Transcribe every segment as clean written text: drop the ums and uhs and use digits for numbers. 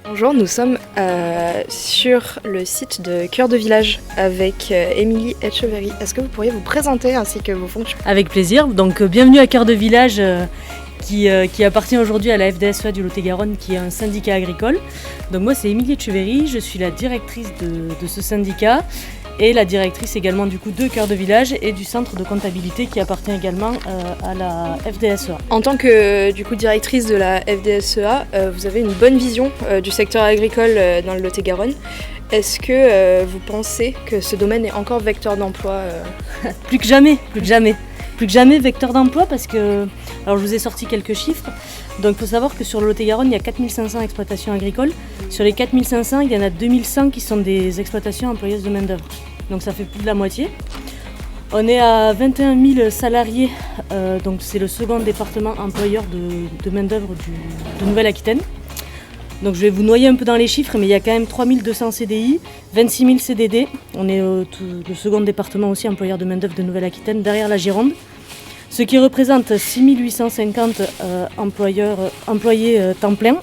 Bonjour, nous sommes sur le site de Cœur de Village avec Émilie Etcheverry. Est-ce que vous pourriez vous présenter ainsi que vos fonctions ? Avec plaisir. Donc bienvenue à Cœur de Village qui appartient aujourd'hui à la FDSEA du Lot-et-Garonne, qui est un syndicat agricole. Donc moi c'est Émilie Etcheverry, je suis la directrice de ce syndicat et la directrice également du coup de Cœur de Village et du centre de comptabilité qui appartient également à la FDSEA. En tant que directrice de la FDSEA, vous avez une bonne vision du secteur agricole dans le Lot-et-Garonne. Est-ce que vous pensez que ce domaine est encore vecteur d'emploi Plus que jamais vecteur d'emploi parce que, alors je vous ai sorti quelques chiffres, donc il faut savoir que sur le Lot-et-Garonne il y a 4500 exploitations agricoles, sur les 4500 il y en a 2100 qui sont des exploitations employeuses de main d'œuvre, donc ça fait plus de la moitié. On est à 21 000 salariés, donc c'est le second département employeur de main d'œuvre de Nouvelle-Aquitaine. Donc je vais vous noyer un peu dans les chiffres, mais il y a quand même 3200 CDI, 26 000 CDD. On est le second département aussi employeur de main-d'œuvre de Nouvelle-Aquitaine, derrière la Gironde. Ce qui représente 6 850 employés temps plein,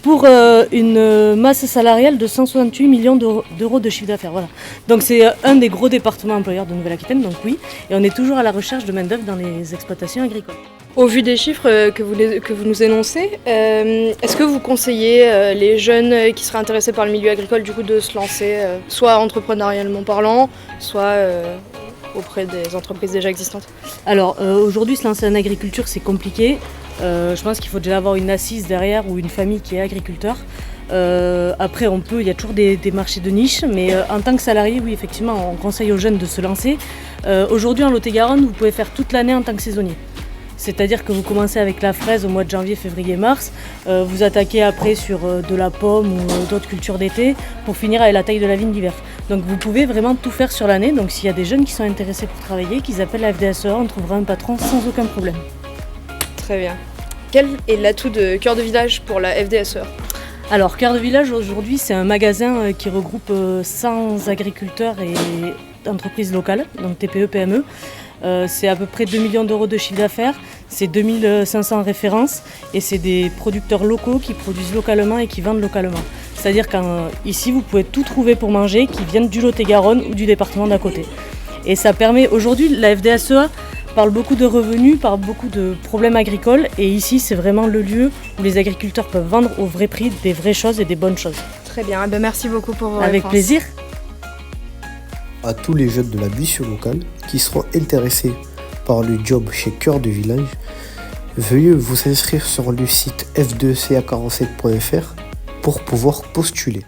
pour une masse salariale de 168 millions d'euros de chiffre d'affaires. Voilà. Donc c'est un des gros départements employeurs de Nouvelle-Aquitaine, donc oui, et on est toujours à la recherche de main-d'œuvre dans les exploitations agricoles. Au vu des chiffres que vous nous énoncez, est-ce que vous conseillez les jeunes qui seraient intéressés par le milieu agricole du coup de se lancer, soit entrepreneurialement parlant, soit auprès des entreprises déjà existantes ? Alors aujourd'hui se lancer en agriculture c'est compliqué. Je pense qu'il faut déjà avoir une assise derrière ou une famille qui est agriculteur. Après il y a toujours des marchés de niche, mais en tant que salarié, oui effectivement on conseille aux jeunes de se lancer. Aujourd'hui en Lot-et-Garonne vous pouvez faire toute l'année en tant que saisonnier. C'est-à-dire que vous commencez avec la fraise au mois de janvier, février, mars, vous attaquez après sur de la pomme ou d'autres cultures d'été pour finir avec la taille de la vigne d'hiver. Donc vous pouvez vraiment tout faire sur l'année, donc s'il y a des jeunes qui sont intéressés pour travailler, qu'ils appellent la FDSEA, on trouvera un patron sans aucun problème. Très bien. Quel est l'atout de Cœur de Village pour la FDSEA ? Alors Cœur de Village aujourd'hui c'est un magasin qui regroupe 100 agriculteurs et entreprises locales, donc TPE, PME. C'est à peu près 2 millions d'euros de chiffre d'affaires, c'est 2500 références et c'est des producteurs locaux qui produisent localement et qui vendent localement. C'est-à-dire qu'ici vous pouvez tout trouver pour manger qui viennent du Lot-et-Garonne ou du département d'à côté. Et ça permet, aujourd'hui la FDSEA parle beaucoup de revenus, parle beaucoup de problèmes agricoles et ici c'est vraiment le lieu où les agriculteurs peuvent vendre au vrai prix des vraies choses et des bonnes choses. Très bien, merci beaucoup pour vos Avec réponses. plaisir. À tous les jeunes de la mission locale qui seront intéressés par le job chez Cœur de Village, veuillez vous inscrire sur le site f2ca47.fr pour pouvoir postuler.